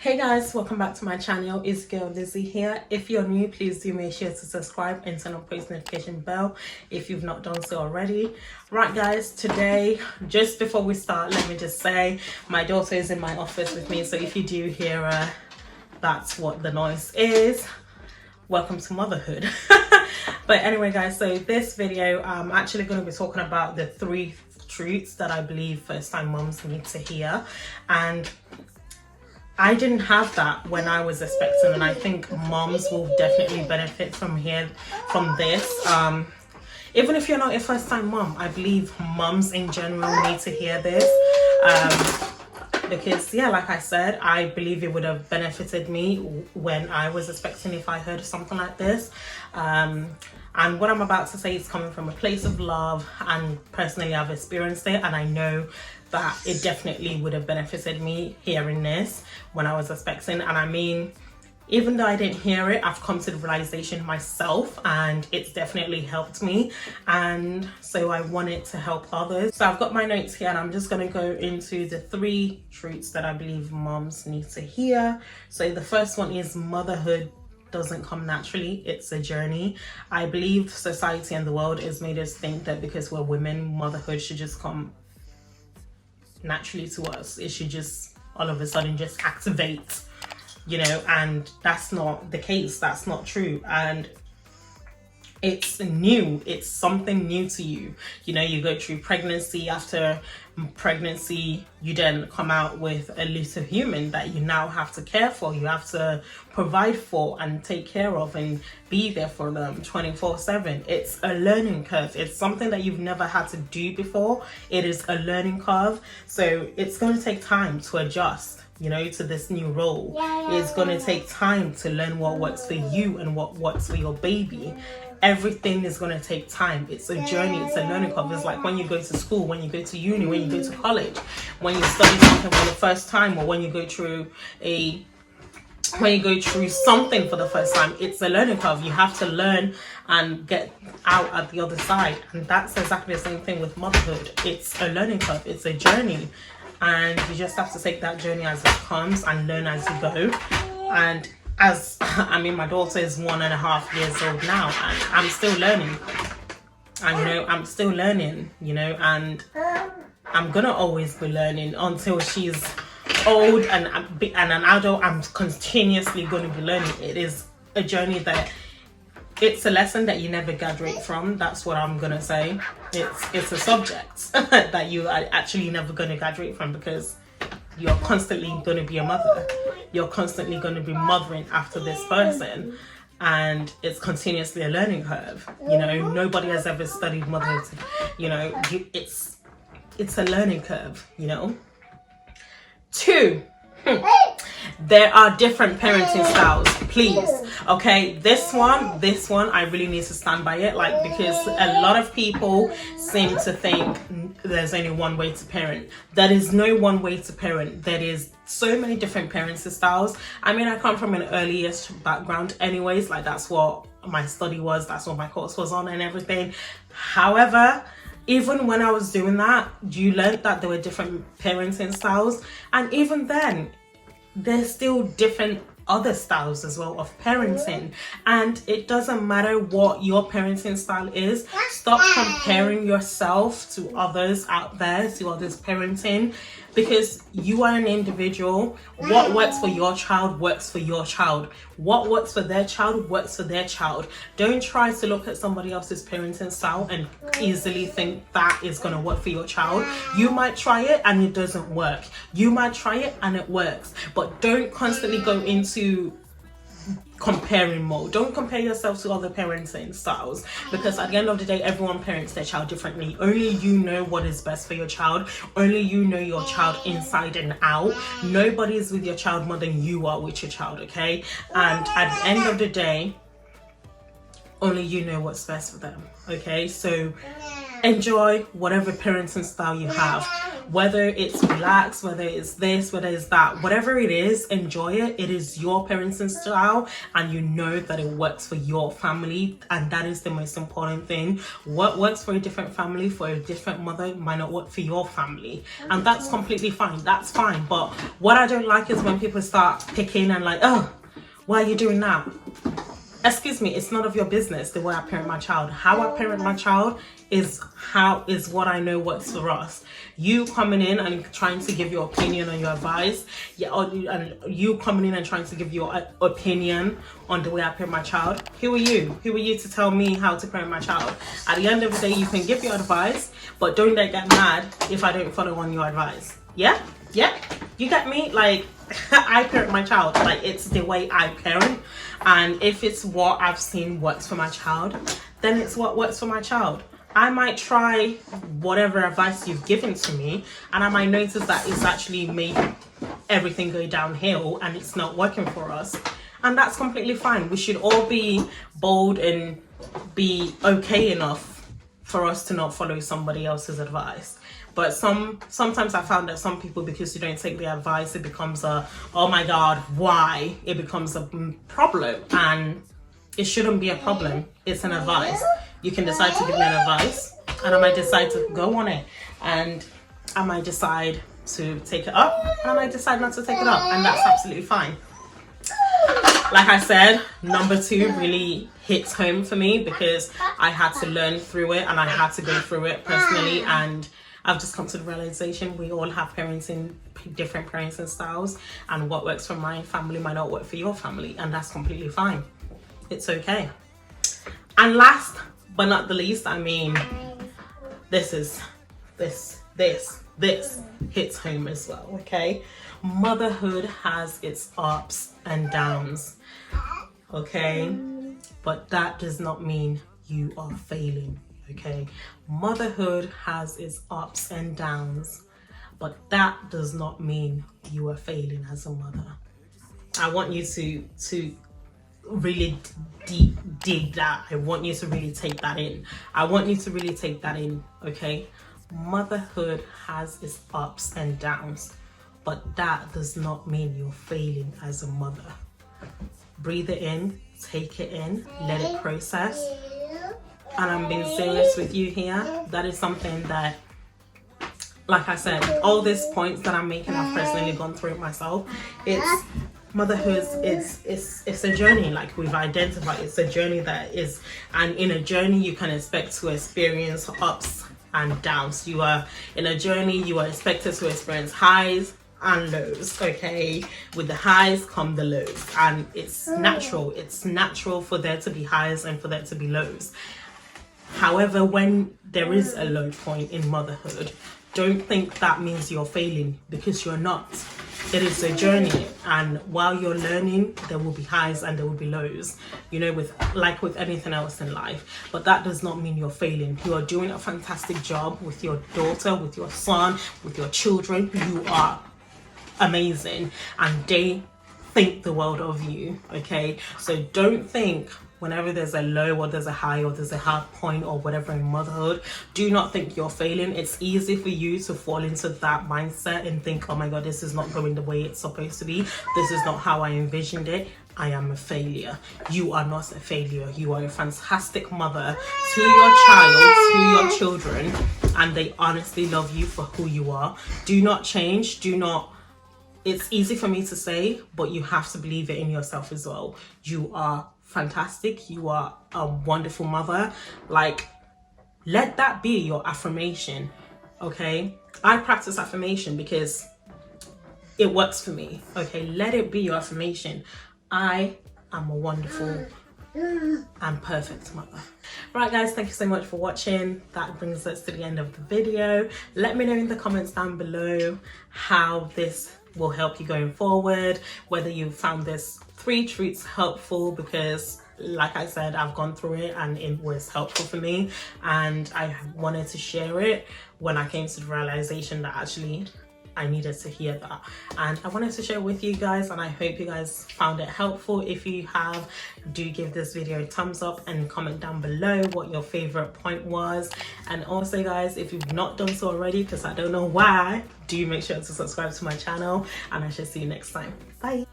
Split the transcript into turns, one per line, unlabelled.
Hey guys, welcome back to my channel. It's girl Lizzie here. If you're new, please do make sure to subscribe and turn on post notification bell if you've not done so already. Right guys, today, just before we start, let me just say my daughter is in my office with me, so if you do hear her, that's what the noise is. Welcome to motherhood. But anyway guys, so this video I'm actually going to be talking about the 3 truths that I believe first time moms need to hear. And I didn't have that when I was expecting, and I think moms will definitely benefit from this. Even if you're not a first-time mom, I believe moms in general need to hear this. Because yeah, like I said, I believe it would have benefited me when I was expecting if I heard something like this. And what I'm about to say is coming from a place of love, and personally I've experienced it, and I know that it definitely would have benefited me hearing this when I was expecting. And I mean, even though I didn't hear it, I've come to the realization myself, and it's definitely helped me, and so I want it to help others. So I've got my notes here, and I'm just going to go into the 3 truths that I believe moms need to hear. So the first one is motherhood doesn't come naturally, it's a journey. I believe society and the world has made us think that because we're women, motherhood should just come naturally to us. It should just all of a sudden just activate, you know, and that's not the case. That's not true. And it's new, it's something new to you. You know, you go through pregnancy. After pregnancy, you then come out with a little human that you now have to care for, you have to provide for and take care of and be there for them 24/7. It's a learning curve. It's something that you've never had to do before. It is a learning curve, so it's going to take time to adjust, you know, to this new role. It's going to take time to learn what works for you and what works for your baby. Everything is going to take time. It's a journey, it's a learning curve. It's like when you go to school, when you go to uni, when you go to college, when you study something for the first time, or when you go through something for the first time. It's a learning curve. You have to learn and get out at the other side, and that's exactly the same thing with motherhood. It's a learning curve, it's a journey, and you just have to take that journey as it comes and learn as you go. And as I mean, my daughter is 1.5 years old now, and I'm still learning. And you know, I'm still learning, you know, and I'm gonna always be learning until she's old and an adult. I'm continuously going to be learning. It is a journey that it's a lesson that you never graduate from. That's what I'm gonna say. It's a subject that you are actually never going to graduate from, because you're constantly going to be a mother. You're constantly going to be mothering after this person, and it's continuously a learning curve. You know, nobody has ever studied motherhood. You know, it's a learning curve, you know. 2, there are different parenting styles, please. Okay, this one I really need to stand by it, like, because a lot of people seem to think there's only one way to parent. There is no one way to parent. There is so many different parenting styles. I mean, I come from an early-ish background anyways, like that's what my study was, that's what my course was on and everything. However, even when I was doing that, you learned that there were different parenting styles, and even then there's still different other styles as well of parenting. And it doesn't matter what your parenting style is. Stop comparing yourself to others out there, to others parenting, because you are an individual. What works for your child works for your child. What works for their child works for their child. Don't try to look at somebody else's parenting style and easily think that is going to work for your child. You might try it and it doesn't work. You might try it and it works. But don't constantly go into comparing mode. Don't compare yourself to other parenting styles, because at the end of the day, everyone parents their child differently. Only you know what is best for your child. Only you know your child inside and out. Nobody is with your child more than you are with your child, okay? And at the end of the day, only you know what's best for them, okay? So enjoy whatever parenting style you have, whether it's relaxed, whether it's this, whether it's that, whatever it is, enjoy it. It is your parenting style, and you know that it works for your family, and that is the most important thing. What works for a different family, for a different mother, might not work for your family, and that's completely fine. That's fine. But what I don't like is when people start picking and like, oh, why are you doing that? Excuse me, it's none of your business the way I parent my child. How I parent my child is what I know works for us. You coming in and trying to give your opinion on your advice, and you coming in and trying to give your opinion on the way I parent my child. Who are you? Who are you to tell me how to parent my child? At the end of the day, you can give your advice, but don't get mad if I don't follow on your advice. Yeah? You get me? Like, I parent my child, like it's the way I parent, and if it's what I've seen works for my child, then it's what works for my child. I might try whatever advice you've given to me, and I might notice that it's actually made everything go downhill and it's not working for us, and that's completely fine. We should all be bold and be okay enough for us to not follow somebody else's advice. But sometimes I found that some people, because you don't take the advice, it becomes a, oh my God, why? It becomes a problem, and it shouldn't be a problem. It's an advice. You can decide to give me an advice, and I might decide to go on it, and I might decide to take it up, and I might decide not to take it up, and that's absolutely fine. Like I said, number 2 really hits home for me because I had to learn through it, and I had to go through it personally, and I've just come to the realization we all have different parenting styles, and what works for my family might not work for your family, and that's completely fine. It's okay. And last but not the least, I mean, this hits home as well, okay? Motherhood has its ups and downs, okay? But that does not mean you are failing. Okay, motherhood has its ups and downs, but that does not mean you are failing as a mother. I want you to really dig that. I want you to really take that in. Okay, motherhood has its ups and downs, but that does not mean you're failing as a mother. Breathe it in, take it in, let it process. And I'm being serious with you here. That is something that, like I said, all these points that I'm making, I've personally gone through it myself. It's motherhood, it's a journey, like we've identified. It's a journey that is, and in a journey you can expect to experience ups and downs. You are in a journey, you are expected to experience highs and lows, okay? With the highs come the lows, and it's natural for there to be highs and for there to be lows. However, when there is a low point in motherhood, don't think that means you're failing, because you're not. It is a journey, and while you're learning, there will be highs and there will be lows, you know, with anything else in life. But that does not mean you're failing. You are doing a fantastic job with your daughter, with your son, with your children. You are amazing, and they think the world of you, okay? So don't think, whenever there's a low or there's a high or there's a hard point or whatever in motherhood, do not think you're failing. It's easy for you to fall into that mindset and think, oh my God, this is not going the way it's supposed to be. This is not how I envisioned it. I am a failure. You are not a failure. You are a fantastic mother to your child, to your children, and they honestly love you for who you are. Do not change. It's easy for me to say, but you have to believe it in yourself as well. You are fantastic. You are a wonderful mother. Like, let that be your affirmation, okay? I practice affirmation because it works for me, okay? Let it be your affirmation. I am a wonderful and perfect mother. Right guys, thank you so much for watching. That brings us to the end of the video. Let me know in the comments down below how this will help you going forward, whether you found this 3 truths helpful, because like I said, I've gone through it and it was helpful for me, and I wanted to share it when I came to the realization that actually I needed to hear that, and I wanted to share with you guys, and I hope you guys found it helpful. If you have, do give this video a thumbs up and comment down below what your favorite point was. And also guys, if you've not done so already, because I don't know why, do make sure to subscribe to my channel, and I shall see you next time. Bye.